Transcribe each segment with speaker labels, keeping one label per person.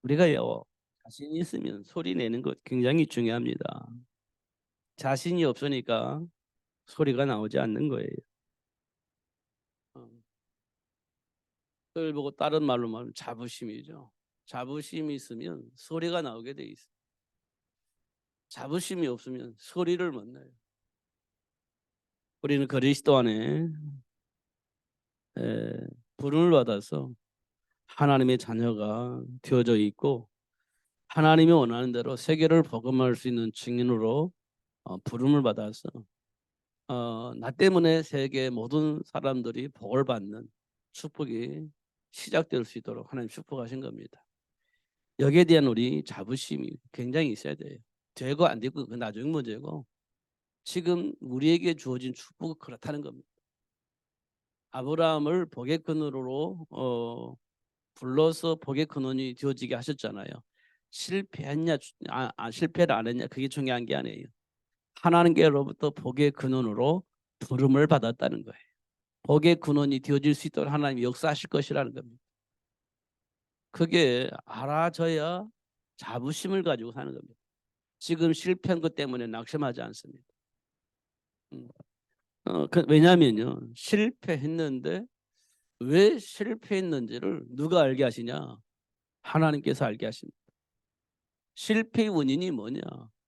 Speaker 1: 우리가요, 자신이 있으면 소리 내는 것 굉장히 중요합니다. 자신이 없으니까 소리가 나오지 않는 거예요. 어, 그걸 보고 다른 말로 말하면 자부심이죠. 자부심이 있으면 소리가 나오게 돼 있어요. 자부심이 없으면 소리를 못 내요. 우리는 그리스도 안에 부름을 받아서 하나님의 자녀가 되어져 있고, 하나님이 원하는 대로 세계를 복음할 수 있는 증인으로 부름을 받아서 나 때문에 세계 모든 사람들이 복을 받는 축복이 시작될 수 있도록 하나님 축복하신 겁니다. 여기에 대한 우리 자부심이 굉장히 있어야 돼요. 되고 안 되고 그건 나중 문제고, 지금 우리에게 주어진 축복은 그렇다는 겁니다. 아브라함을 복의 근원으로 불러서 복의 근원이 되어지게 하셨잖아요. 실패했냐 실패를 안 했냐 그게 중요한 게 아니에요. 하나님께로부터 복의 근원으로 부름을 받았다는 거예요. 복의 근원이 되어질 수 있도록 하나님이 역사하실 것이라는 겁니다. 그게 알아져야 자부심을 가지고 사는 겁니다. 지금 실패한 것 때문에 낙심하지 않습니다. 왜냐하면요, 실패했는데 왜 실패했는지를 누가 알게 하시냐? 하나님께서 알게 하십니다. 실패의 원인이 뭐냐?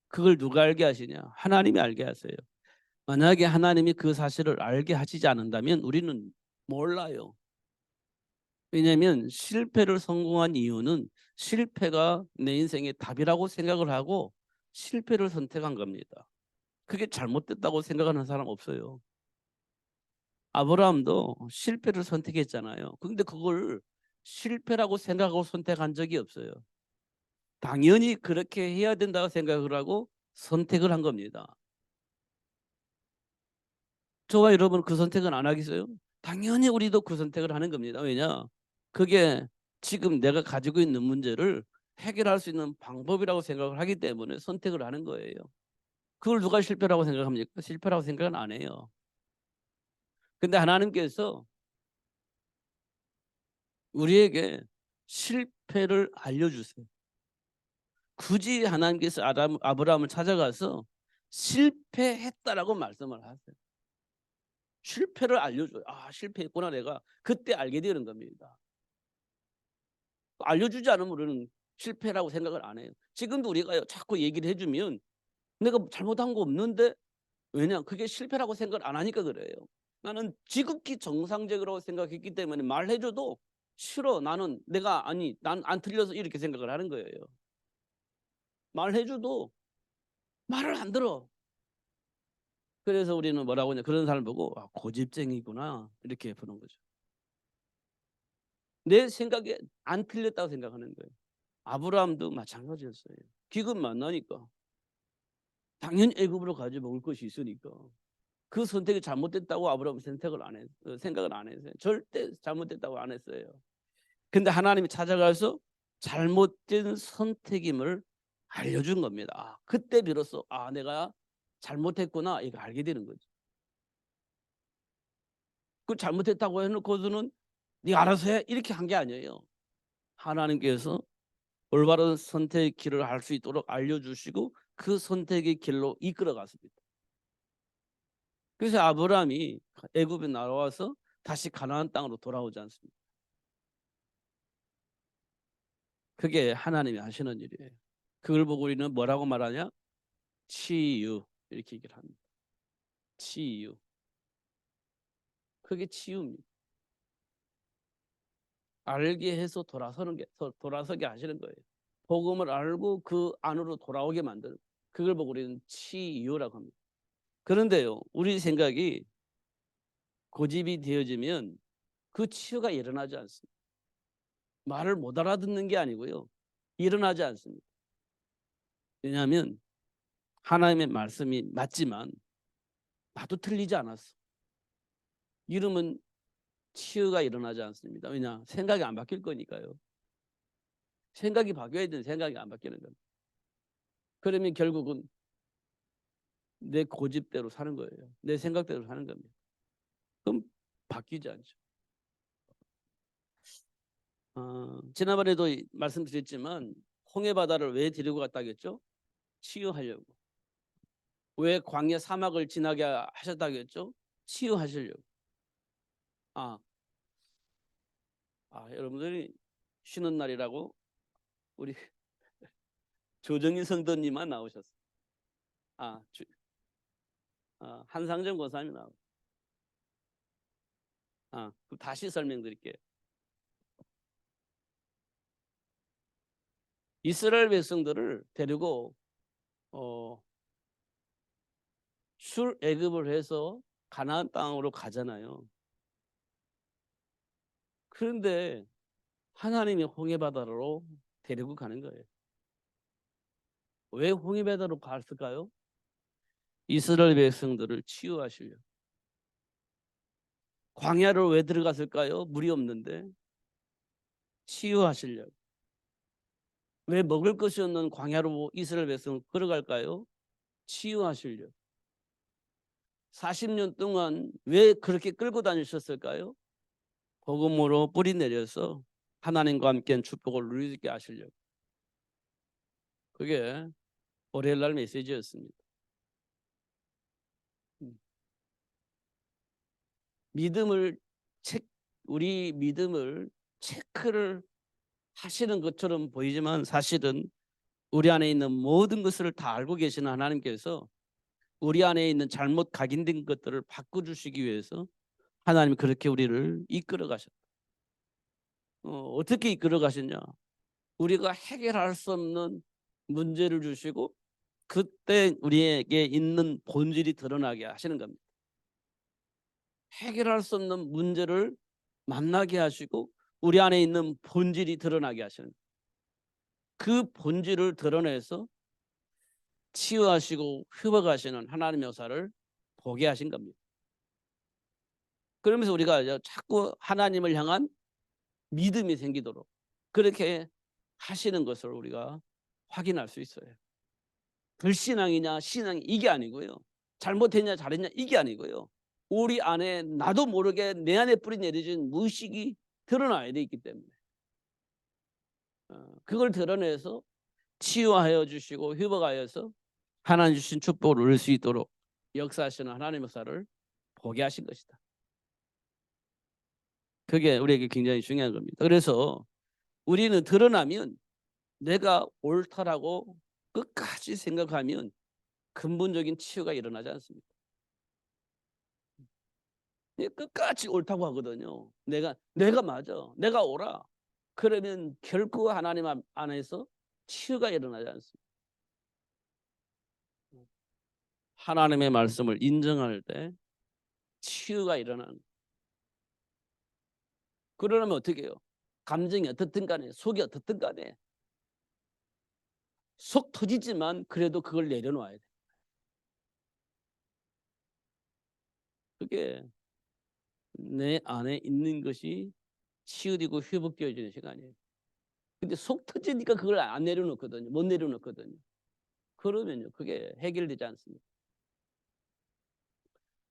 Speaker 1: 그걸 누가 알게 하시냐? 하나님이 알게 하세요. 만약에 하나님이 그 사실을 알게 하시지 않는다면 우리는 몰라요. 왜냐하면 실패를 성공한 이유는 실패가 내 인생의 답이라고 생각을 하고 실패를 선택한 겁니다. 그게 잘못됐다고 생각하는 사람 없어요. 아브라함도 실패를 선택했잖아요. 근데 그걸 실패라고 생각하고 선택한 적이 없어요. 당연히 그렇게 해야 된다고 생각을 하고 선택을 한 겁니다. 저와 여러분 그 선택은 안 하겠어요? 당연히 우리도 그 선택을 하는 겁니다. 왜냐? 그게 지금 내가 가지고 있는 문제를 해결할 수 있는 방법이라고 생각을 하기 때문에 선택을 하는 거예요. 그걸 누가 실패라고 생각합니까? 실패라고 생각은 안 해요. 근데 하나님께서 우리에게 실패를 알려주세요. 굳이 하나님께서 아브라함을 찾아가서 실패했다라고 말씀을 하세요. 실패를 알려줘요. 아, 실패했구나 내가. 그때 알게 되는 겁니다. 알려주지 않으면 우리는 실패라고 생각을 안 해요. 지금도 우리가 자꾸 얘기를 해주면 내가 잘못한 거 없는데, 왜냐? 그게 실패라고 생각을 안 하니까 그래요. 나는 지극히 정상적이라고 생각했기 때문에 말해줘도 싫어. 나는 내가 아니 난 안 틀려서 이렇게 생각을 하는 거예요. 말해줘도 말을 안 들어. 그래서 우리는 뭐라고 하냐, 그런 사람을 보고 아, 고집쟁이구나 이렇게 보는 거죠. 내 생각에 안 틀렸다고 생각하는 거예요. 아브라함도 마찬가지였어요. 기근 만나니까 당연히 애굽으로 가지 먹을 것이 있으니까 그 선택이 잘못됐다고 아브라함은 생각을 안 했어요. 절대 잘못됐다고 안 했어요. 근데 하나님이 찾아가서 잘못된 선택임을 알려준 겁니다. 아, 그때 비로소 아, 내가 잘못했구나 이거 알게 되는 거죠. 그 잘못했다고 해놓고서는 네가 알아서 해 이렇게 한 게 아니에요. 하나님께서 올바른 선택의 길을 알 수 있도록 알려주시고 그 선택의 길로 이끌어 갔습니다. 그래서 아브라함이 애굽에 나와서 다시 가나안 땅으로 돌아오지 않습니다. 그게 하나님이 하시는 일이에요. 그걸 보고 우리는 뭐라고 말하냐? 치유 이렇게 얘기를 합니다. 치유. 그게 치유입니다. 알게 해서 돌아서게 하시는 거예요. 복음을 알고 그 안으로 돌아오게 만드는, 그걸 보고 우리는 치유라고 합니다. 그런데요, 우리 생각이 고집이 되어지면 그 치유가 일어나지 않습니다. 말을 못 알아듣는 게 아니고요, 일어나지 않습니다. 왜냐하면 하나님의 말씀이 맞지만 나도 틀리지 않았어. 이러면 치유가 일어나지 않습니다. 왜냐? 생각이 안 바뀔 거니까요. 생각이 바뀌어야 되는 생각이 안 바뀌는 겁니다. 그러면 결국은 내 고집대로 사는 거예요. 내 생각대로 사는 겁니다. 그럼 바뀌지 않죠. 지난번에도 말씀드렸지만 홍해 바다를 왜 데리고 갔다겠죠? 치유하려고. 왜 광야 사막을 지나게 하셨다겠죠? 치유하시려고. 아, 여러분들이 쉬는 날이라고 우리 조정희 성도님만 나오셨어요. 아, 한상정 권사님이 나오고. 그럼 다시 설명드릴게요. 이스라엘 백성들을 데리고 출애굽을 해서 가나안 땅으로 가잖아요. 그런데 하나님이 홍해 바다로 데리고 가는 거예요. 왜 홍해 바다로 갔을까요? 이스라엘 백성들을 치유하시려고. 광야를 왜 들어갔을까요? 물이 없는데. 치유하시려고. 왜 먹을 것이 없는 광야로 이스라엘 백성을 걸어갈까요? 치유하시려고. 40년 동안 왜 그렇게 끌고 다니셨을까요? 복음으로 뿌리 내려서 하나님과 함께 축복을 누릴 수 있게 하시려고. 그게 월요일날 메시지였습니다. 우리 믿음을 체크를 하시는 것처럼 보이지만 사실은 우리 안에 있는 모든 것을 다 알고 계시는 하나님께서 우리 안에 있는 잘못 각인된 것들을 바꿔주시기 위해서 하나님이 그렇게 우리를 이끌어 가셨다. 어떻게 이끌어 가셨냐? 우리가 해결할 수 없는 문제를 주시고 그때 우리에게 있는 본질이 드러나게 하시는 겁니다. 해결할 수 없는 문제를 만나게 하시고 우리 안에 있는 본질이 드러나게 하시는, 그 본질을 드러내서 치유하시고 회복하시는 하나님의 역사를 보게 하신 겁니다. 그러면서 우리가 자꾸 하나님을 향한 믿음이 생기도록 그렇게 하시는 것을 우리가 확인할 수 있어요. 불신앙이냐 신앙이 이게 아니고요. 잘못했냐 잘했냐 이게 아니고요. 우리 안에 나도 모르게 내 안에 뿌리 내려진 무의식이 드러나야 돼 있기 때문에 그걸 드러내서 치유하여 주시고 회복하여서 하나님 주신 축복을 누릴 수 있도록 역사하시는 하나님의 역사를 보게 하신 것이다. 그게 우리에게 굉장히 중요한 겁니다. 그래서 우리는 드러나면 내가 옳다라고 끝까지 생각하면 근본적인 치유가 일어나지 않습니다. 끝까지 옳다고 하거든요. 내가 맞아. 내가 옳아. 그러면 결코 하나님 안에서 치유가 일어나지 않습니다. 하나님의 말씀을 인정할 때 치유가 일어나는. 그러려면 어떻게 해요? 감정이 어떻든 간에 속이 어떻든 간에 속 터지지만 그래도 그걸 내려놓아야 돼. 그게 내 안에 있는 것이 치유되고 회복되어지는 시간이에요. 근데 속 터지니까 그걸 안 내려놓거든요. 못 내려놓거든요. 그러면요 그게 해결되지 않습니다.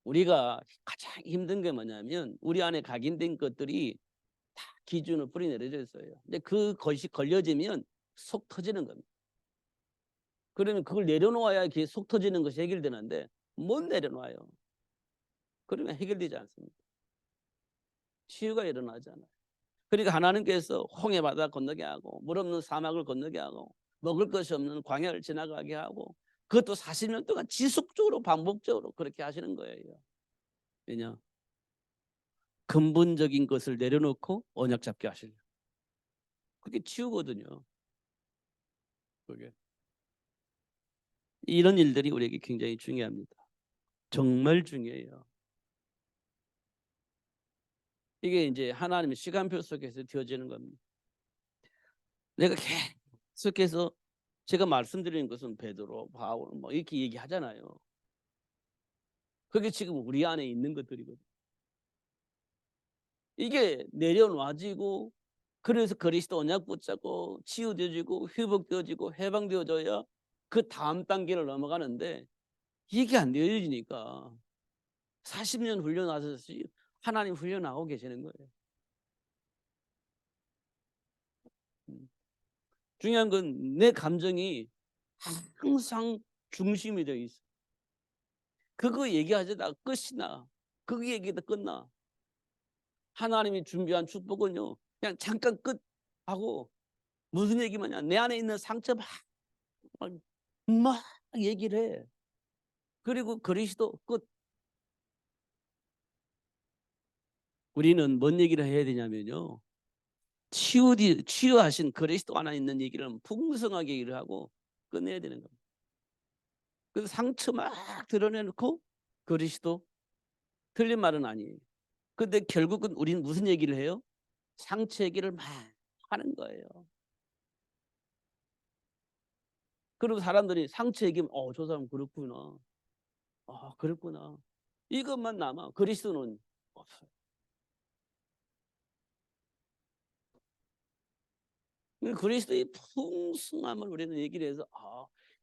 Speaker 1: 우리가 가장 힘든 게 뭐냐면 우리 안에 각인된 것들이 다 기준으로 뿌리 내려져 있어요. 근데 그것이 걸려지면 속 터지는 겁니다. 그러면 그걸 내려놓아야 이게 속 터지는 것이 해결되는데 못 내려놔요. 그러면 해결되지 않습니다. 치유가 일어나지 않아요. 그러니까 하나님께서 홍해 바다 건너게 하고 물 없는 사막을 건너게 하고 먹을 것이 없는 광야를 지나가게 하고 그것도 40년 동안 지속적으로 반복적으로 그렇게 하시는 거예요. 왜냐? 근본적인 것을 내려놓고 언약 잡게 하시려고. 그게 치유거든요. 그게. 이런 일들이 우리에게 굉장히 중요합니다. 정말 중요해요. 이게 이제 하나님의 시간표 속에서 되어지는 겁니다. 내가 계속해서 제가 말씀드리는 것은 베드로, 바울 뭐 이렇게 얘기하잖아요. 그게 지금 우리 안에 있는 것들이거든요. 이게 내려놔지고 그래서 그리스도 언약 붙잡고 치유되어지고 회복되어지고 해방되어져야 그 다음 단계를 넘어가는데 이게 안 되어지니까 40년 훈련하듯이 하나님 훈련하고 계시는 거예요. 중요한 건 내 감정이 항상 중심이 되어 있어. 그거 얘기하자다 끝이 나. 그 얘기도 끝나. 하나님이 준비한 축복은요, 그냥 잠깐 끝하고 무슨 얘기만 해. 내 안에 있는 상처 막, 막 얘기를 해. 그리고 그리스도 끝. 우리는 뭔 얘기를 해야 되냐면요, 치유하신 그리스도 안에 있는 얘기를 풍성하게 얘기를 하고 끝내야 되는 겁니다. 그래서 상처 막 드러내놓고 그리스도, 틀린 말은 아니에요. 근데 결국은 우리는 무슨 얘기를 해요? 상처 얘기를 막 하는 거예요. 그리고 사람들이 상처 얘기하면 저 사람 그렇구나. 아, 그렇구나. 이것만 남아. 그리스도는 없어요. 그리스도의 풍성함을 우리는 얘기를 해서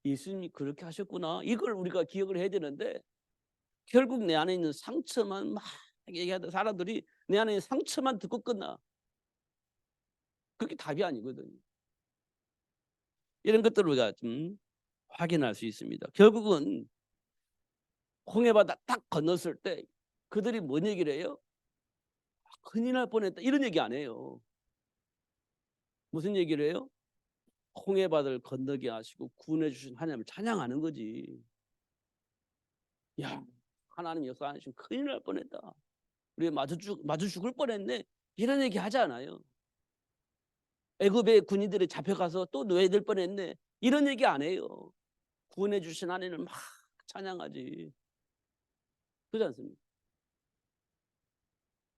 Speaker 1: 예수님이 그렇게 하셨구나. 이걸 우리가 기억을 해야 되는데 결국 내 안에 있는 상처만 막 얘기하다 사람들이 내 안에 있는 상처만 듣고 끝나. 그게 답이 아니거든요. 이런 것들을 우리가 좀 확인할 수 있습니다. 결국은 홍해바다 딱 건넜을 때 그들이 뭔 얘기를 해요? 큰일 날 뻔했다. 이런 얘기 안 해요. 무슨 얘기를 해요? 홍해바다를 건너게 하시고 구원해 주신 하나님을 찬양하는 거지. 야, 하나님 역사 안 하시면 큰일 날 뻔했다. 우리 마주 죽을 뻔했네. 이런 얘기 하지 않아요. 애굽의 군인들이 잡혀가서 또 노예될 뻔했네. 이런 얘기 안 해요. 구원해 주신 하나님을 막 찬양하지. 그렇지 않습니까?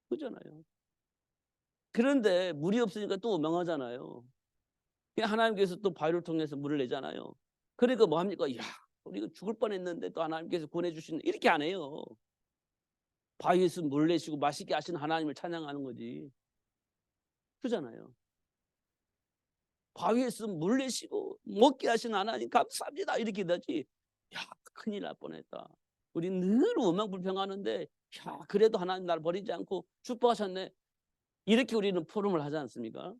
Speaker 1: 그렇잖아요. 그런데 물이 없으니까 또 원망하잖아요. 하나님께서 또 바위를 통해서 물을 내잖아요. 그러니까 뭐 합니까? 야, 우리가 죽을 뻔했는데 또 하나님께서 구원해 주시는, 이렇게 안 해요. 바위에서 물 내시고 맛있게 하신 하나님을 찬양하는 거지. 그잖아요. 바위에서 물 내시고 먹게 하신 하나님 감사합니다. 이렇게 되지. 야, 큰일 날 뻔했다. 우리 늘 원망 불평하는데 야, 그래도 하나님 날 버리지 않고 축복하셨네. 이렇게 우리는 포럼을 하지 않습니까?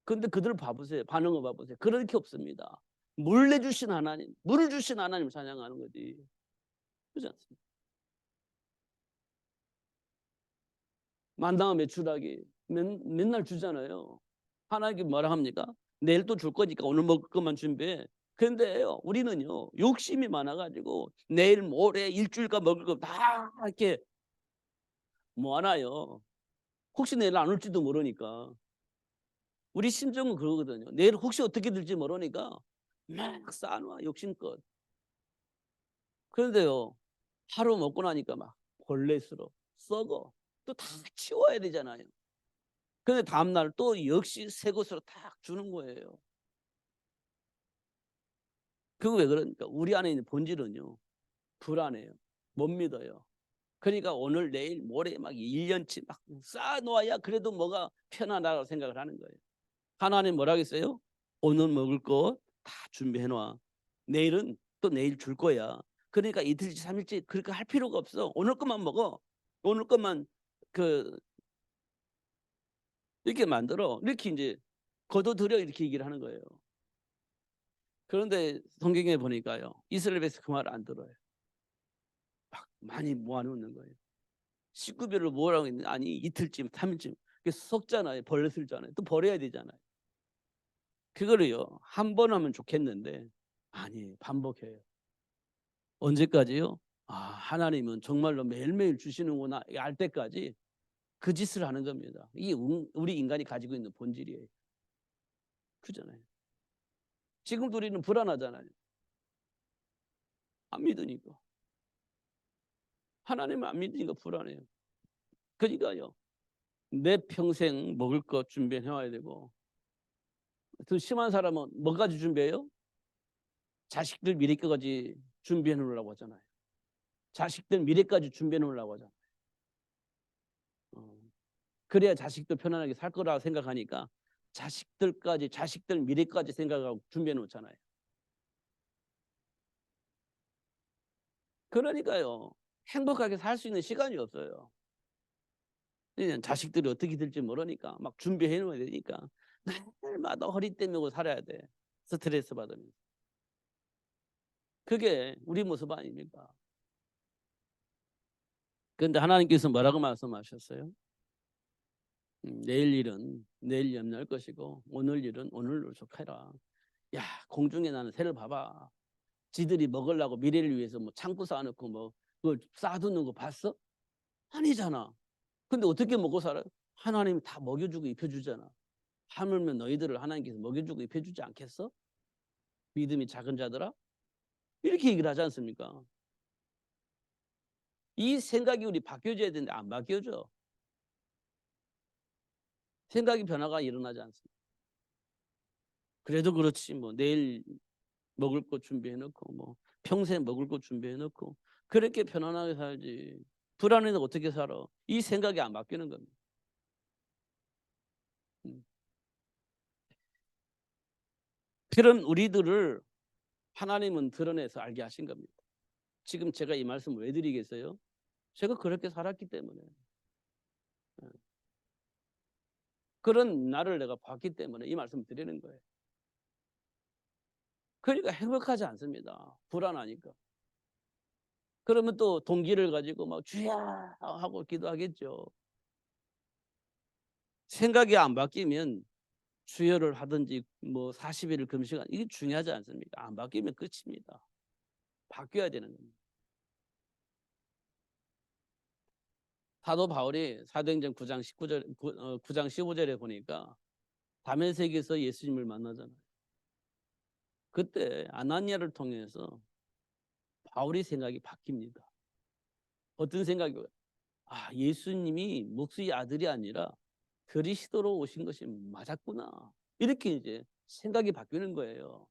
Speaker 1: 근데 그들 봐보세요. 반응을 봐보세요. 그럴 게 없습니다. 물 내주신 하나님, 물을 주신 하나님을 찬양하는 거지. 그렇지 않습니까? 만당한 매출하기 맨날 주잖아요. 하나님께 뭐라 합니까? 내일 또 줄 거니까 오늘 먹을 것만 준비해. 그런데요, 우리는요, 욕심이 많아가지고 내일 모레 일주일간 먹을 거 다 이렇게 모아놔요. 혹시 내일 안 올지도 모르니까. 우리 심정은 그러거든요. 내일 혹시 어떻게 될지 모르니까 막 쌓아놔, 욕심껏. 그런데요, 하루 먹고 나니까 막 벌레스러 썩어. 또 다 치워야 되잖아요. 근데 다음날 또 역시 새 것으로 탁 주는 거예요. 그거 왜 그러니까 우리 안에 있는 본질은요, 불안해요. 못 믿어요. 그러니까 오늘 내일 모레 막 1년치 막 쌓아 놓아야 그래도 뭐가 편하다고 생각을 하는 거예요. 하나님 뭐라 그랬어요? 오늘 먹을 거 다 준비해 놔. 내일은 또 내일 줄 거야. 그러니까 이틀치 삼일치 그렇게 할 필요가 없어. 오늘 것만 먹어. 오늘 것만 그 이렇게 만들어. 이렇게 이제 거둬들여 이렇게 얘기를 하는 거예요. 그런데 성경에 보니까요, 이스라엘 백성 그 말을 안 들어요. 막 많이 모아놓는 거예요. 식구별로 모으라고 했는데 아니 이틀쯤 3일쯤 썩잖아요. 벌레 슬잖아요. 또 버려야 되잖아요. 그거를요 한 번 하면 좋겠는데 아니 반복해요. 언제까지요? 하나님은 정말로 매일매일 주시는구나 알 때까지 그 짓을 하는 겁니다. 이게 우리 인간이 가지고 있는 본질이에요. 그잖아요. 지금도 우리는 불안하잖아요. 안 믿으니까. 하나님을 안 믿으니까 불안해요. 그러니까요, 내 평생 먹을 것 준비해 와야 되고, 더 심한 사람은 뭐까지 준비해요? 자식들 미래까지 준비해 놓으려고 하잖아요. 자식들 미래까지 준비해 놓으려고 하잖아요. 어. 그래야 자식들 편안하게 살 거라 생각하니까 자식들 미래까지 생각하고 준비해 놓잖아요. 그러니까요, 행복하게 살 수 있는 시간이 없어요. 자식들이 어떻게 될지 모르니까 막 준비해 놓아야 되니까 날마다 허리 때문에 살아야 돼. 스트레스 받으면서. 그게 우리 모습 아닙니까? 그런데 하나님께서 뭐라고 말씀하셨어요? 내일 일은 내일 염려할 것이고 오늘 일은 오늘로 족해라. 야, 공중에 나는 새를 봐봐. 지들이 먹으려고 미래를 위해서 뭐 창고 쌓아놓고 뭐 그걸 쌓아두는 거 봤어? 아니잖아. 근데 어떻게 먹고 살아요? 하나님이 다 먹여주고 입혀주잖아. 하물며 너희들을 하나님께서 먹여주고 입혀주지 않겠어? 믿음이 작은 자들아? 이렇게 얘기를 하지 않습니까? 이 생각이 우리 바뀌어져야 되는데 안 바뀌어져. 생각이 변화가 일어나지 않습니다. 그래도 그렇지 뭐 내일 먹을 거 준비해 놓고 뭐 평생 먹을 거 준비해 놓고 그렇게 편안하게 살지. 불안해서 어떻게 살아? 이 생각이 안 바뀌는 겁니다. 음. 그런 우리들을 하나님은 드러내서 알게 하신 겁니다. 지금 제가 이 말씀을 왜 드리겠어요? 제가 그렇게 살았기 때문에. 예. 그런 나를 내가 봤기 때문에 이 말씀을 드리는 거예요. 그러니까 행복하지 않습니다. 불안하니까. 그러면 또 동기를 가지고 막 주야 하고 기도하겠죠. 생각이 안 바뀌면 수혈을 하든지 뭐 40일을 금식한 이게 중요하지 않습니까? 안 바뀌면 끝입니다. 바뀌어야 되는 겁니다. 사도 바울이 사도행전 9장 19절 9장 15절에 보니까 다메섹에서 예수님을 만나잖아요. 그때 아나니아를 통해서 바울이 생각이 바뀝니다. 어떤 생각이 아, 예수님이 목수의 아들이 아니라 그리스도로 오신 것이 맞았구나. 이렇게 이제 생각이 바뀌는 거예요.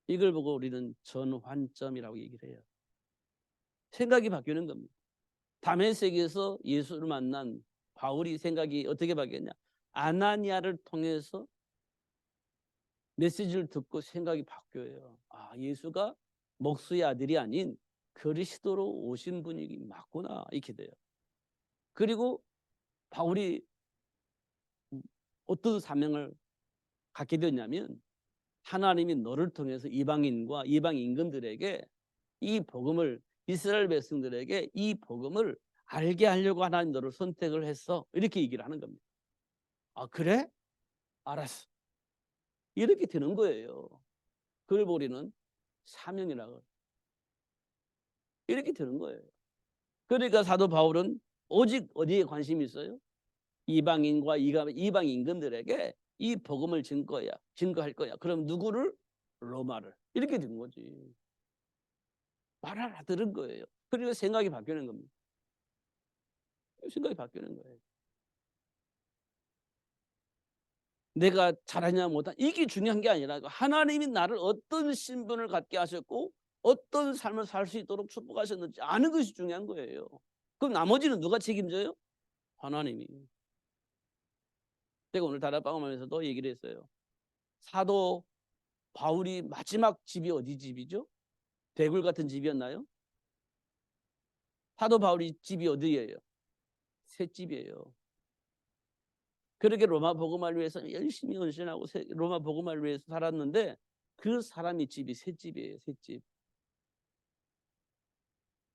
Speaker 1: 이걸 보고 우리는 전환점이라고 얘기를 해요. 생각이 바뀌는 겁니다. 다메섹에서 예수를 만난 바울이 생각이 어떻게 바뀌었냐? 아나니아를 통해서 메시지를 듣고 생각이 바뀌어요. 아, 예수가 목수의 아들이 아닌 그리스도로 오신 분이 맞구나. 이렇게 돼요. 그리고 바울이 어떤 사명을 갖게 되었냐면 하나님이 너를 통해서 이방인과 이방 임금들에게 이 복음을 이스라엘 백성들에게 이 복음을 알게 하려고 하나님 너를 선택을 했어. 이렇게 얘기를 하는 겁니다. 아, 그래? 알았어. 이렇게 되는 거예요. 그걸 우리는 사명이라고 이렇게 되는 거예요. 그러니까 사도 바울은 오직 어디에 관심이 있어요? 이방인과 이방 임금들에게 이 복음을 증거할 거야. 그럼 누구를? 로마를. 이렇게 된 거지. 말 알아들은 거예요. 그리고 생각이 바뀌는 겁니다. 생각이 바뀌는 거예요. 내가 잘하냐 못하냐 이게 중요한 게 아니라 하나님이 나를 어떤 신분을 갖게 하셨고 어떤 삶을 살 수 있도록 축복하셨는지 아는 것이 중요한 거예요. 그럼 나머지는 누가 책임져요? 하나님이. 제가 오늘 다락방문에서도 얘기를 했어요. 사도 바울이 마지막 집이 어디 집이죠? 대굴 같은 집이었나요? 사도 바울이 집이 어디예요? 새 집이에요. 그렇게 로마 복음화를 위해서 열심히 헌신하고 로마 복음화를 위해서 살았는데 그 사람이 집이 새 집이에요. 새 집.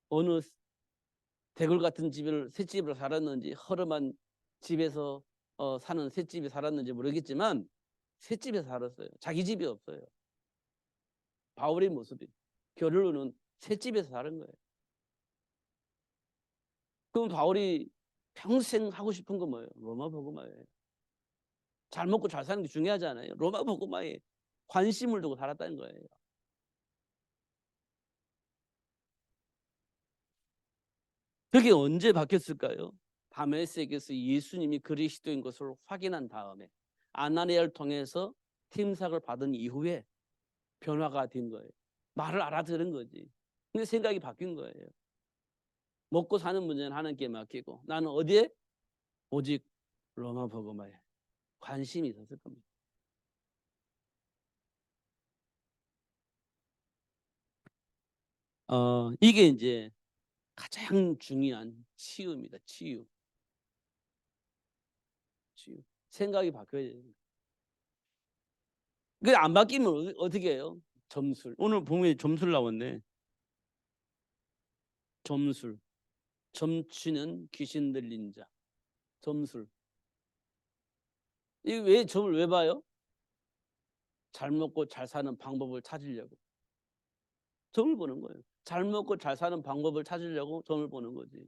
Speaker 1: 어느 대굴 같은 집을 새 집으로 살았는지 허름한 집에서 사는 새 집에 살았는지 모르겠지만 새 집에 살았어요. 자기 집이 없어요. 바울의 모습이 결론은 새 집에서 사는 거예요. 그럼 바울이 평생 하고 싶은 건 뭐예요? 로마 복음화예요. 잘 먹고 잘 사는 게 중요하지 않아요? 로마 복음화에 관심을 두고 살았다는 거예요. 그게 언제 바뀌었을까요? 다메섹에서 예수님이 그리스도인 것을 확인한 다음에 아나니아를 통해서 팀삭을 받은 이후에 변화가 된 거예요. 말을 알아들은 거지. 근데 생각이 바뀐 거예요. 먹고 사는 문제는 하나님께 맡기고 나는 어디에? 오직 로마 복음화에 관심이 있었을 겁니다. 이게 이제 가장 중요한 치유입니다. 치유. 치유. 생각이 바뀌어야 돼요. 그게 안 바뀌면 어떻게 해요? 점술. 오늘 보면 점술 나왔네. 점술. 점치는 귀신 들린 자. 점술. 이 왜 점을 왜 봐요? 잘 먹고 잘 사는 방법을 찾으려고. 점을 보는 거예요. 잘 먹고 잘 사는 방법을 찾으려고 점을 보는 거지.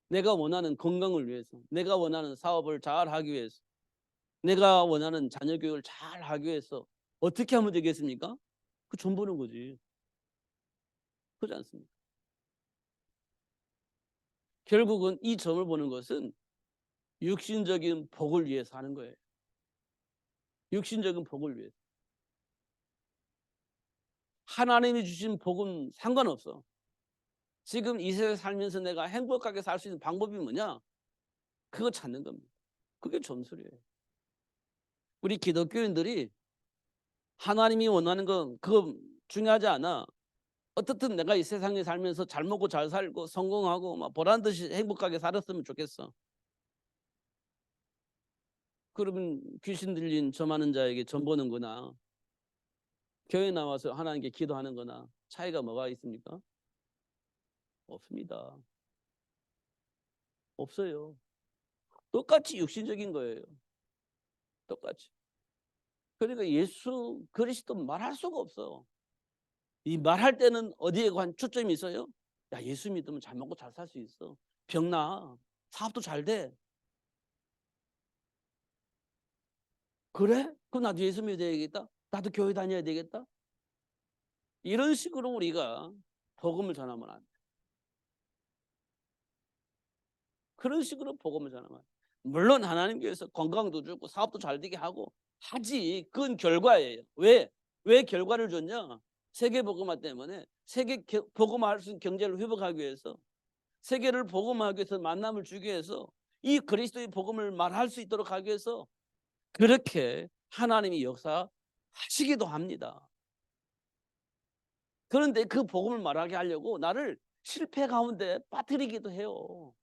Speaker 1: 내가 원하는 건강을 위해서, 내가 원하는 사업을 잘 하기 위해서, 내가 원하는 자녀 교육을 잘 하기 위해서 어떻게 하면 되겠습니까? 그 점 보는 거지. 그렇지 않습니까? 결국은 이 점을 보는 것은 육신적인 복을 위해서 하는 거예요. 육신적인 복을 위해서. 하나님이 주신 복은 상관없어. 지금 이 세상에 살면서 내가 행복하게 살 수 있는 방법이 뭐냐? 그거 찾는 겁니다. 그게 점술이에요. 우리 기독교인들이 하나님이 원하는 건 그거 중요하지 않아. 어떻든 내가 이 세상에 살면서 잘 먹고 잘 살고 성공하고 막 보란 듯이 행복하게 살았으면 좋겠어. 그러면 귀신 들린 점하는 자에게 점 보는 거나 교회 나와서 하나님께 기도하는 거나 차이가 뭐가 있습니까? 없습니다. 없어요. 똑같이 육신적인 거예요. 똑같이. 그러니까 예수 그리스도 말할 수가 없어. 이 말할 때는 어디에 관 초점이 있어요? 야, 예수 믿으면 잘 먹고 잘 살 수 있어. 병 나. 사업도 잘 돼. 그래? 그럼 나도 예수 믿어야 되겠다. 나도 교회 다녀야 되겠다. 이런 식으로 우리가 복음을 전하면 안 돼. 그런 식으로 복음을 전하면 안 돼. 물론 하나님께서 건강도 주고 사업도 잘 되게 하고 하지. 그건 결과예요. 왜? 왜 결과를 줬냐? 세계 복음화 때문에 세계 복음화할 수 있는 경제를 회복하기 위해서 세계를 복음하기 위해서 만남을 주기 위해서 이 그리스도의 복음을 말할 수 있도록 하기 위해서 그렇게 하나님이 역사하시기도 합니다. 그런데 그 복음을 말하게 하려고 나를 실패 가운데 빠뜨리기도 해요.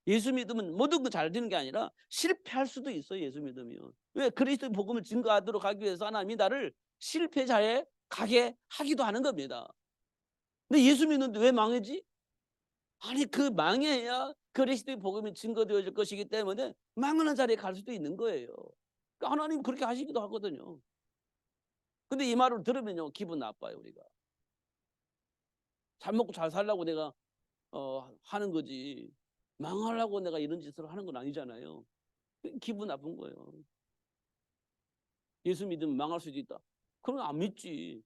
Speaker 1: 예수 믿으면 모든 거 잘 되는 게 아니라 실패할 수도 있어요. 예수 믿으면. 왜? 그리스도의 복음을 증거하도록 하기 위해서 하나님이 나를 실패자에 가게 하기도 하는 겁니다. 근데 예수 믿는데 왜 망했지? 아니 그 망해야 그리스도의 복음이 증거되어질 것이기 때문에 망하는 자리에 갈 수도 있는 거예요. 그러니까 하나님 그렇게 하시기도 하거든요. 근데 이 말을 들으면요 기분 나빠요. 우리가 잘 먹고 잘 살려고 내가 하는 거지 망하려고 내가 이런 짓을 하는 건 아니잖아요. 기분 나쁜 거예요. 예수 믿으면 망할 수도 있다. 그럼 안 믿지.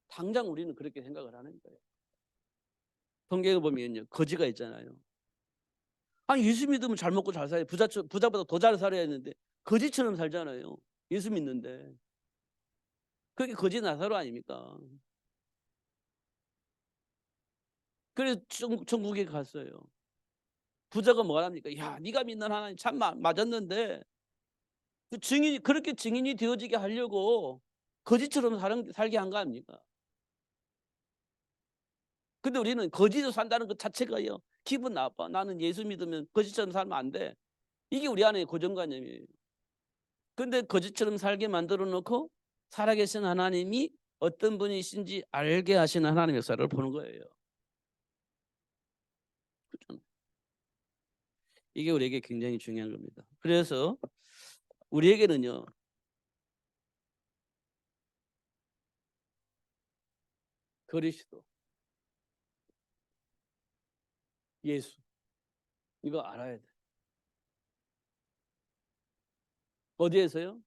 Speaker 1: 당장 우리는 그렇게 생각을 하는 거예요. 성경에 보면요 거지가 있잖아요. 아니 예수 믿으면 잘 먹고 잘 살아요. 부자보다 더 잘 살아야 했는데 거지처럼 살잖아요. 예수 믿는데. 그게 거지 나사로 아닙니까? 그래서 천국에 갔어요. 부자가 뭐랍니까? 야, 네가 믿는 하나님 참 맞았는데 그 증인이 그렇게 증인이 되어지게 하려고 거지처럼 살게 한 거 아닙니까? 근데 우리는 거지로 산다는 것 자체가요 기분 나빠. 나는 예수 믿으면 거지처럼 살면 안 돼. 이게 우리 안에 고정관념이에요. 근데 거지처럼 살게 만들어 놓고 살아계신 하나님이 어떤 분이신지 알게 하시는 하나님의 역사를 보는 거예요. 그렇죠? 이게 우리에게 굉장히 중요한 겁니다. 그래서 우리에게는요. 그리스도, 예수 이거 알아야 돼. 어디에서요?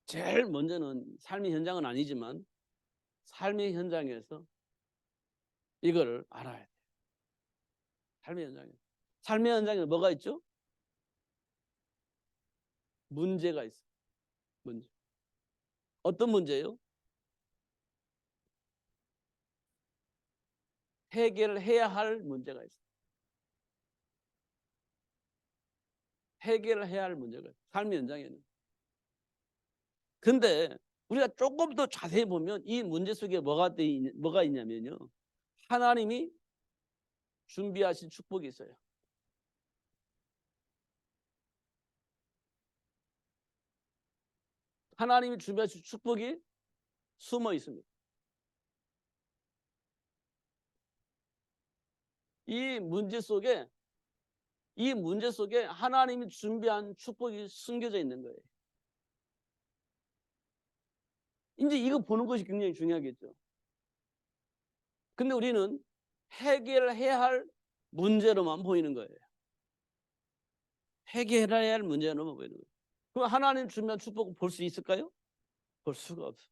Speaker 1: 제일 먼저는 삶의 현장은 아니지만 삶의 현장에서 이거를 알아야 돼. 삶의 현장에. 삶의 현장에 뭐가 있죠? 문제가 있어. 문제. 어떤 문제요? 해결을 해야 할 문제가 있어. 해결을 해야 할 문제가 있어. 삶의 현장에는. 근데 우리가 조금 더 자세히 보면 이 문제 속에 뭐가 있냐면요. 하나님이 준비하신 축복이 있어요. 하나님이 준비하신 축복이 숨어 있습니다. 이 문제 속에 하나님이 준비한 축복이 숨겨져 있는 거예요. 이제 이거 보는 것이 굉장히 중요하겠죠. 근데 우리는 해결해야 할 문제로만 보이는 거예요. 해결해야 할 문제로만 보이는 거예요. 그럼 하나님 준비한 축복을 볼 수 있을까요? 볼 수가 없어요.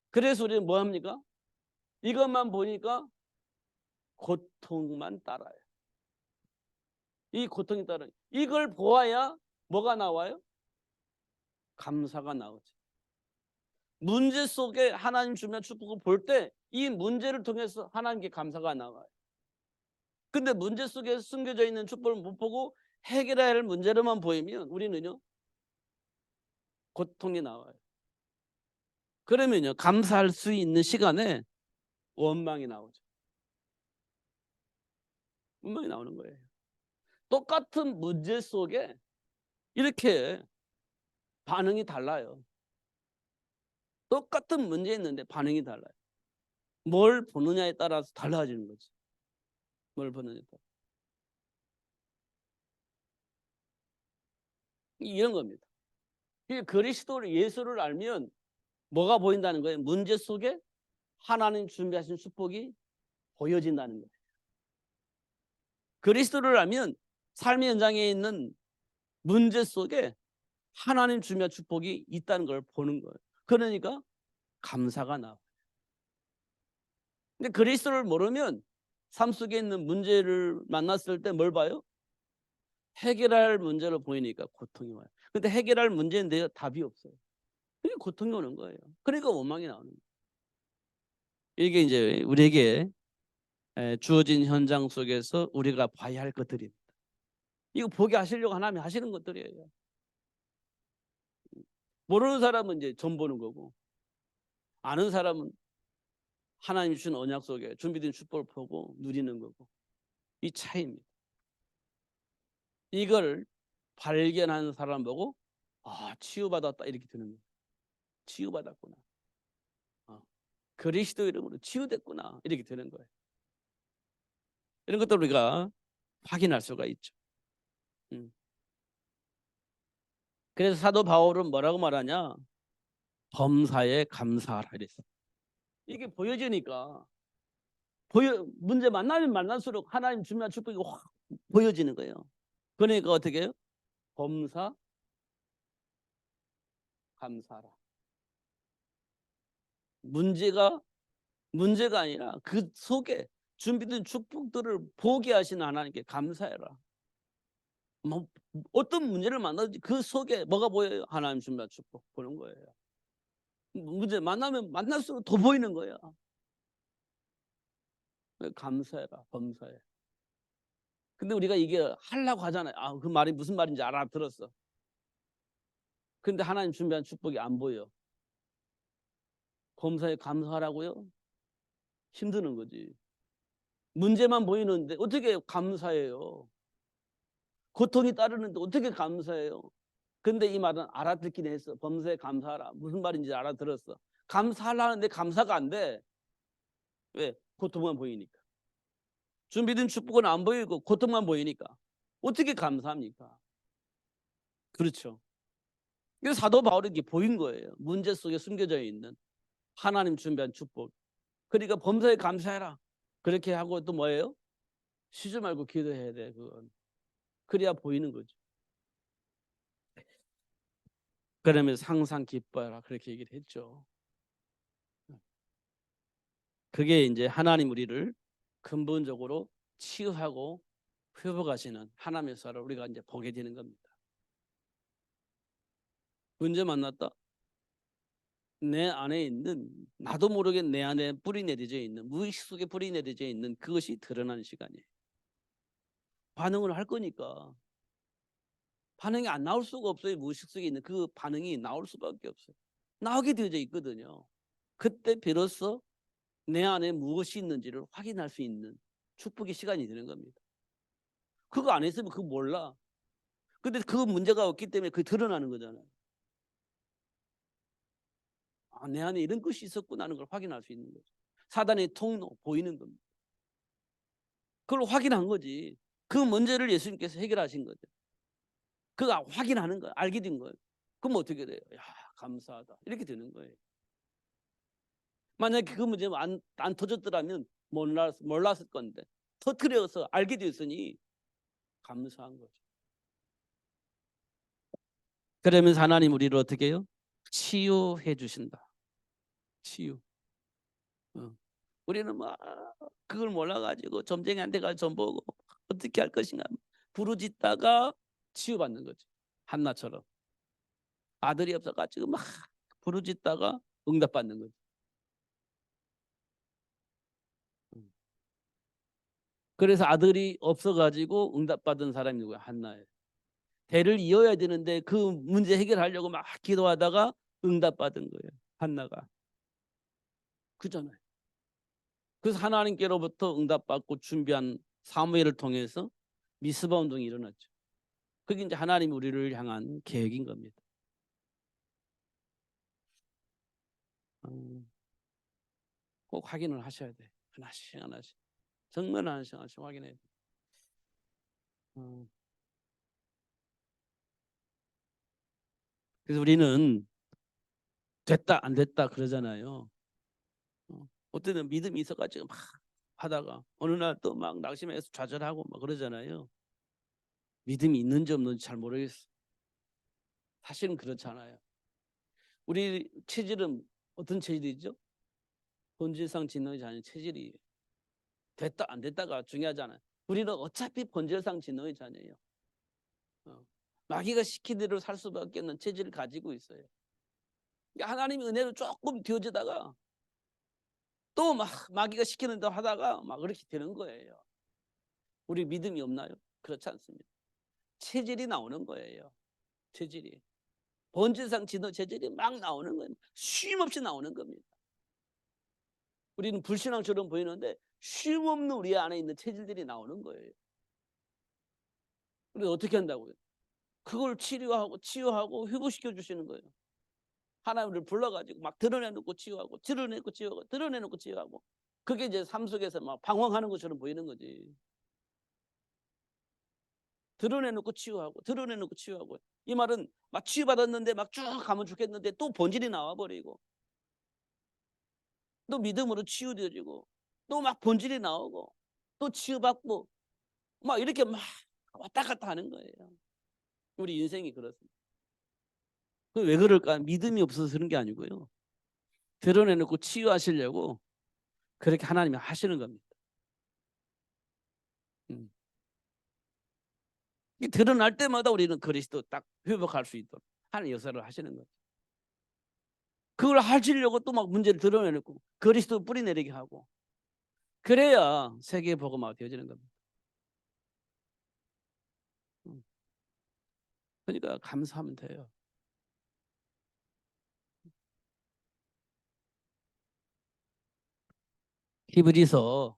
Speaker 1: 그래서 우리는 뭐 합니까? 이것만 보니까 고통만 따라요. 이 고통이 따라요. 이걸 보아야 뭐가 나와요? 감사가 나오죠. 문제 속에 하나님 주면 축복을 볼 때 이 문제를 통해서 하나님께 감사가 나와요. 근데 문제 속에 숨겨져 있는 축복을 못 보고 해결해야 할 문제로만 보이면 우리는요, 고통이 나와요. 그러면요, 감사할 수 있는 시간에 원망이 나오죠. 원망이 나오는 거예요. 똑같은 문제 속에 이렇게 반응이 달라요. 똑같은 문제 있는데 반응이 달라요. 뭘 보느냐에 따라서 달라지는 거지. 뭘 보느냐에 따라. 이런 겁니다. 그리스도를, 예수를 알면 뭐가 보인다는 거예요? 문제 속에 하나님 준비하신 축복이 보여진다는 거예요. 그리스도를 알면 삶의 현장에 있는 문제 속에 하나님 준비한 축복이 있다는 걸 보는 거예요. 그러니까 감사가 나와요. 근데 그리스도를 모르면 삶 속에 있는 문제를 만났을 때 뭘 봐요? 해결할 문제로 보이니까 고통이 와요. 근데 해결할 문제인데요, 답이 없어요. 그게 고통이 오는 거예요. 그러니까 원망이 나오는 거예요. 이게 이제 우리에게 주어진 현장 속에서 우리가 봐야 할 것들입니다. 이거 보게 하시려고 하나님이 하시는 것들이에요. 모르는 사람은 이제 점 보는 거고, 아는 사람은 하나님이 주신 언약 속에 준비된 축복을 보고 누리는 거고, 이 차이입니다. 이걸 발견하는 사람 보고 치유받았다 이렇게 되는 거예요. 치유받았구나. 그리스도 이름으로 치유됐구나 이렇게 되는 거예요. 이런 것도 우리가 확인할 수가 있죠. 그래서 사도 바울은 뭐라고 말하냐? 범사에 감사하라 이랬어. 이게 보여지니까 문제 만나면 만날수록 하나님 주면 축복이 확 보여지는 거예요. 그러니까 어떻게 해요? 범사 감사하라. 문제가 아니라 그 속에 준비된 축복들을 보게 하시는 하나님께 감사해라. 뭐 어떤 문제를 만나든지 그 속에 뭐가 보여요? 하나님 준비한 축복 보는 거예요. 문제 만나면 만날수록 더 보이는 거야. 감사해라, 범사해. 근데 우리가 이게 하려고 하잖아요. 그 말이 무슨 말인지 알아들었어. 근데 하나님 준비한 축복이 안 보여. 범사에 감사하라고요? 힘드는 거지. 문제만 보이는데 어떻게 감사해요? 고통이 따르는데 어떻게 감사해요? 근데 이 말은 알아듣긴 했어. 범사에 감사하라. 무슨 말인지 알아들었어. 감사하려는데 감사가 안 돼. 왜? 고통만 보이니까. 준비된 축복은 안 보이고 고통만 보이니까. 어떻게 감사합니까? 그렇죠. 그래서 사도 바울에게 보인 거예요. 문제 속에 숨겨져 있는 하나님 준비한 축복. 그러니까 범사에 감사해라. 그렇게 하고 또 뭐예요? 쉬지 말고 기도해야 돼. 그건. 그래야 보이는 거죠. 그러면서 항상 기뻐해라. 그렇게 얘기를 했죠. 그게 이제 하나님 우리를 근본적으로 치유하고 회복하시는 하나님의 사를 우리가 이제 보게 되는 겁니다. 문제 만났다? 내 안에 있는, 나도 모르게 내 안에 뿌리 내려져 있는, 무의식 속에 뿌리 내려져 있는 그것이 드러나는 시간이에요. 반응을 할 거니까. 반응이 안 나올 수가 없어요. 무의식 속에 있는 그 반응이 나올 수밖에 없어요. 나오게 되어져 있거든요. 그때 비로소 내 안에 무엇이 있는지를 확인할 수 있는 축복의 시간이 되는 겁니다. 그거 안 했으면 그거 몰라. 근데 그 문제가 없기 때문에 그게 드러나는 거잖아요. 아, 내 안에 이런 것이 있었구나 하는 걸 확인할 수 있는 거죠. 사단의 통로 보이는 겁니다. 그걸 확인한 거지. 그 문제를 예수님께서 해결하신 거죠. 그거 확인하는 거야. 알게 된 거예요. 그럼 어떻게 돼요? 야, 감사하다. 이렇게 되는 거예요. 만약에 그 문제가 안 터졌더라면 몰랐을 건데 터뜨려서 알게 되었으니 감사한 거죠. 그러면서 하나님 우리를 어떻게 해요? 치유해 주신다. 치유. 우리는 막 그걸 몰라가지고 점쟁이한테 가서 점 보고 어떻게 할 것인가 부르짖다가 치유받는 거죠. 한나처럼 아들이 없어가지고 막 부르짖다가 응답받는 거죠. 그래서 아들이 없어가지고 응답받은 사람이 누구야? 한나예요. 대를 이어야 되는데 그 문제 해결하려고 막 기도하다가 응답받은 거예요. 한나가. 그잖아요. 그래서 하나님께로부터 응답받고 준비한 사무엘을 통해서 미스바 운동이 일어났죠. 그게 이제 하나님이 우리를 향한 계획인 겁니다. 꼭 확인을 하셔야 돼. 하나씩 하나씩. 정말 하나씩 하나씩 확인해야 돼. 그래서 우리는 됐다 안 됐다 그러잖아요. 어떤 때는 믿음이 있어가지고 막 하다가 어느 날 또 막 낙심해서 좌절하고 막 그러잖아요. 믿음이 있는지 없는지 잘 모르겠어. 사실은 그렇잖아요. 우리 체질은 어떤 체질이죠? 본질상 지능의 자녀 체질이에요. 됐다 안 됐다가 중요하잖아요. 우리는 어차피 본질상 지능의 자녀예요. 마귀가 시킨 대로 살 수밖에 없는 체질을 가지고 있어요. 하나님의 은혜로 조금 뒤어지다가 또 막 마귀가 시키는 대로 하다가 막 그렇게 되는 거예요. 우리 믿음이 없나요? 그렇지 않습니다. 체질이 나오는 거예요. 체질이. 본질상 지도 체질이 막 나오는 거예요. 쉼없이 나오는 겁니다. 우리는 불신앙처럼 보이는데 쉼없는 우리 안에 있는 체질들이 나오는 거예요. 그래서 어떻게 한다고요? 그걸 치유하고 회복시켜 주시는 거예요. 하나님을 불러가지고 막 드러내놓고 치유하고 드러내놓고 치유하고 드러내놓고 치유하고 그게 이제 삶 속에서 막 방황하는 것처럼 보이는 거지. 드러내놓고 치유하고 드러내놓고 치유하고 이 말은 막 치유받았는데 막 쭉 가면 좋겠는데 또 본질이 나와버리고 또 믿음으로 치유되어지고 또 막 본질이 나오고 또 치유받고 막 이렇게 막 왔다 갔다 하는 거예요. 우리 인생이 그렇습니다. 왜 그럴까? 믿음이 없어서 그런 게 아니고요. 드러내놓고 치유하시려고 그렇게 하나님이 하시는 겁니다. 드러날 때마다 우리는 그리스도 딱 회복할 수 있도록 하는 역사를 하시는 거죠. 그걸 하시려고 또 막 문제를 드러내놓고 그리스도 뿌리내리게 하고 그래야 세계 복음화가 되어지는 겁니다. 그러니까 감사하면 돼요. 히브리서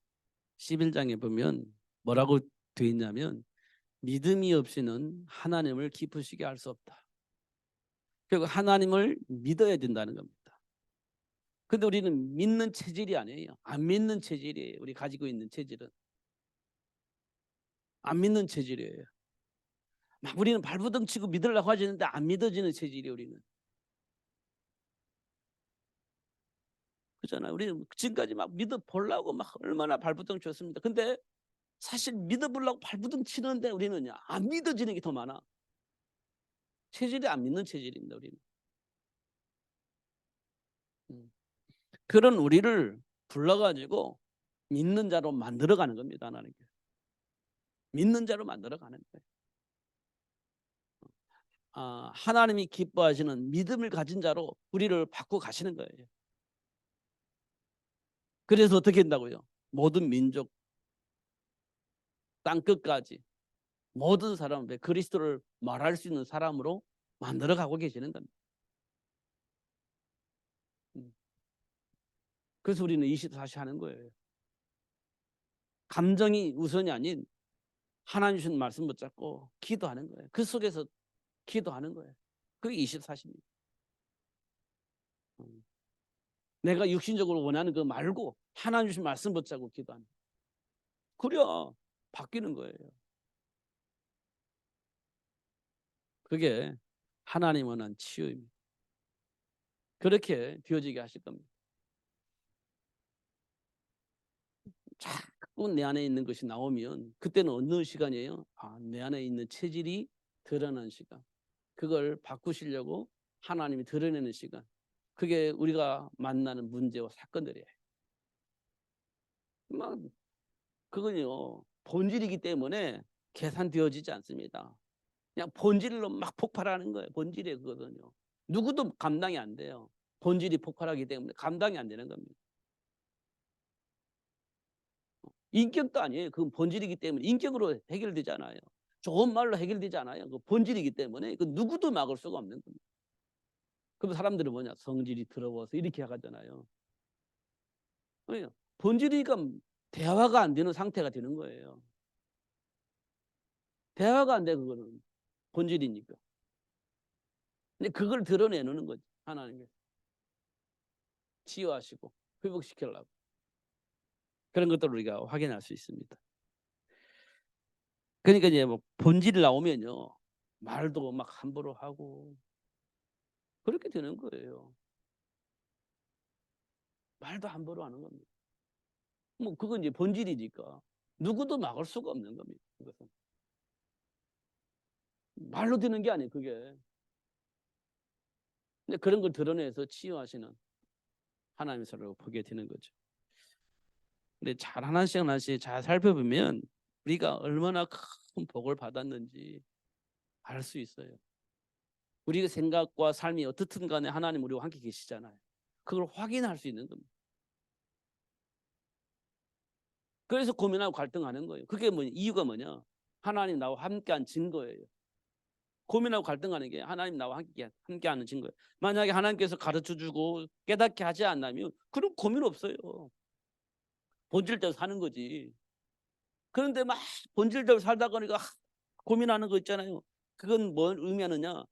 Speaker 1: 11장에 보면 뭐라고 되어 있냐면 믿음이 없이는 하나님을 기쁘시게 할 수 없다. 결국 하나님을 믿어야 된다는 겁니다. 근데 우리는 믿는 체질이 아니에요. 안 믿는 체질이에요. 우리 가지고 있는 체질은. 안 믿는 체질이에요. 막 우리는 발버둥 치고 믿으려고 하시는데 안 믿어지는 체질이에요. 우리는. 그렇잖아요. 우리는 지금까지 막 믿어보려고 막 얼마나 발버둥 쳤습니다. 근데 사실 믿어보려고 발버둥 치는데 우리는 안 믿어지는 게 더 많아. 체질이 안 믿는 체질입니다. 우리는. 그런 우리를 불러가지고 믿는 자로 만들어가는 겁니다. 하나님께서. 믿는 자로 만들어가는 거예요. 하나님이 기뻐하시는 믿음을 가진 자로 우리를 바꾸어 가시는 거예요. 그래서 어떻게 한다고요? 모든 민족, 땅끝까지 모든 사람을 그리스도를 말할 수 있는 사람으로 만들어가고 계시는 겁니다. 그래서 우리는 24시 하는 거예요. 감정이 우선이 아닌 하나님 주신 말씀 붙잡고 기도하는 거예요. 그 속에서 기도하는 거예요. 그게 24시입니다. 내가 육신적으로 원하는 거 말고 하나님 주신 말씀 붙잡고 기도하는. 그래야 바뀌는 거예요. 그게 하나님 원하는 치유입니다. 그렇게 되어지게 하실 겁니다. 자꾸 내 안에 있는 것이 나오면 그때는 어느 시간이에요? 내 안에 있는 체질이 드러나는 시간. 그걸 바꾸시려고 하나님이 드러내는 시간. 그게 우리가 만나는 문제와 사건들이에요. 막 그건요 본질이기 때문에 계산되어지지 않습니다. 그냥 본질로 막 폭발하는 거예요. 본질이 그거든요. 누구도 감당이 안 돼요. 본질이 폭발하기 때문에 감당이 안 되는 겁니다. 인격도 아니에요. 그건 본질이기 때문에 인격으로 해결되지 않아요. 좋은 말로 해결되지 않아요. 그 본질이기 때문에 그 누구도 막을 수가 없는 겁니다. 그럼 사람들은 뭐냐? 성질이 더러워서 이렇게 하잖아요. 본질이가 대화가 안 되는 상태가 되는 거예요. 대화가 안 돼, 그거는. 본질이니까. 근데 그걸 드러내는 거지. 하나님께서. 치유하시고 회복시키려고. 그런 것들을 우리가 확인할 수 있습니다. 그러니까 이제 뭐 본질이 나오면요. 말도 막 함부로 하고 그렇게 되는 거예요. 말도 함부로 하는 겁니다. 뭐 그건 이제 본질이니까 누구도 막을 수가 없는 겁니다. 그것은. 말로 되는 게 아니에요, 그게. 근데 그런 걸 드러내서 치유하시는 하나님을 보게 되는 거죠. 근데 잘 하나씩 하나씩 잘 살펴보면 우리가 얼마나 큰 복을 받았는지 알 수 있어요. 우리의 생각과 삶이 어떻든 간에 하나님 우리와 함께 계시잖아요. 그걸 확인할 수 있는 겁니다. 그래서 고민하고 갈등하는 거예요. 그게 뭐 이유가 뭐냐? 하나님 나와 함께한 증거예요. 고민하고 갈등하는 게 하나님 나와 함께하는 증거예요. 만약에 하나님께서 가르쳐주고 깨닫게 하지 않나면 그럼 고민 없어요. 본질대로 사는 거지. 그런데 막 본질대로 살다 보니까 고민하는 거 있잖아요. 그건 뭘 의미하느냐?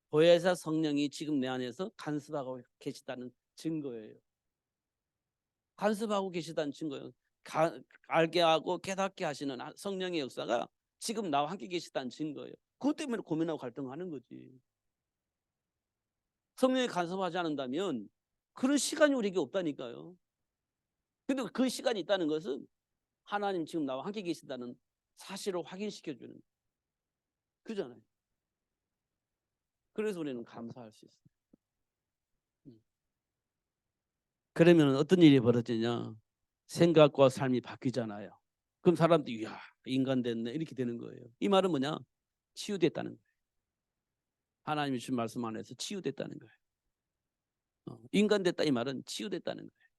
Speaker 1: 보혜사 성령이 지금 내 안에서 간섭하고 계시다는 증거예요. 간섭하고 계시다는 증거예요. 알게 하고 깨닫게 하시는 성령의 역사가 지금 나와 함께 계시다는 증거예요. 그것 때문에 고민하고 갈등하는 거지. 성령이 간섭하지 않는다면 그런 시간이 우리에게 없다니까요. 근데 그 시간이 있다는 것은 하나님 지금 나와 함께 계신다는 사실을 확인시켜주는 그잖아요. 그래서 우리는 감사할 수 있어요. 그러면 어떤 일이 벌어지냐? 생각과 삶이 바뀌잖아요. 그럼 사람들이 야 인간 됐네 이렇게 되는 거예요. 이 말은 뭐냐? 치유됐다는 거예요. 하나님이 주신 말씀 안에서 치유됐다는 거예요. 인간 됐다 이 말은 치유됐다는 거예요.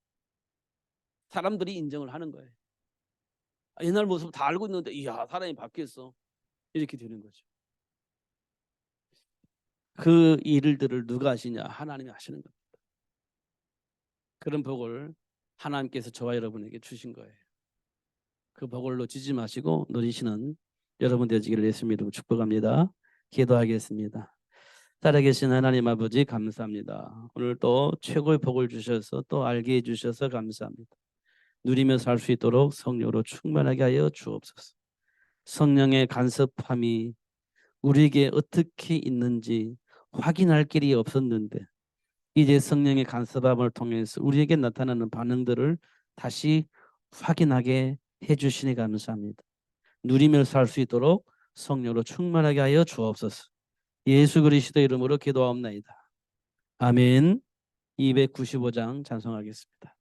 Speaker 1: 사람들이 인정을 하는 거예요. 옛날 모습 다 알고 있는데 이야 사람이 바뀌었어 이렇게 되는 거죠. 그 일들을 누가 하시냐? 하나님이 하시는 겁니다. 그런 복을 하나님께서 저와 여러분에게 주신 거예요. 그 복을 놓치지 마시고 누리시는 여러분 되시기를 예수님 이름으로 축복합니다. 기도하겠습니다. 살아계신 하나님 아버지 감사합니다. 오늘 또 최고의 복을 주셔서 또 알게 해주셔서 감사합니다. 누리며 살 수 있도록 성령으로 충만하게 하여 주옵소서. 성령의 간섭함이 우리에게 어떻게 있는지 확인할 길이 없었는데 이제 성령의 간섭함을 통해서 우리에게 나타나는 반응들을 다시 확인하게 해주시니 감사합니다. 누리며 살 수 있도록 성령으로 충만하게 하여 주옵소서. 예수 그리스도 이름으로 기도하옵나이다. 아멘. 295장 찬송하겠습니다.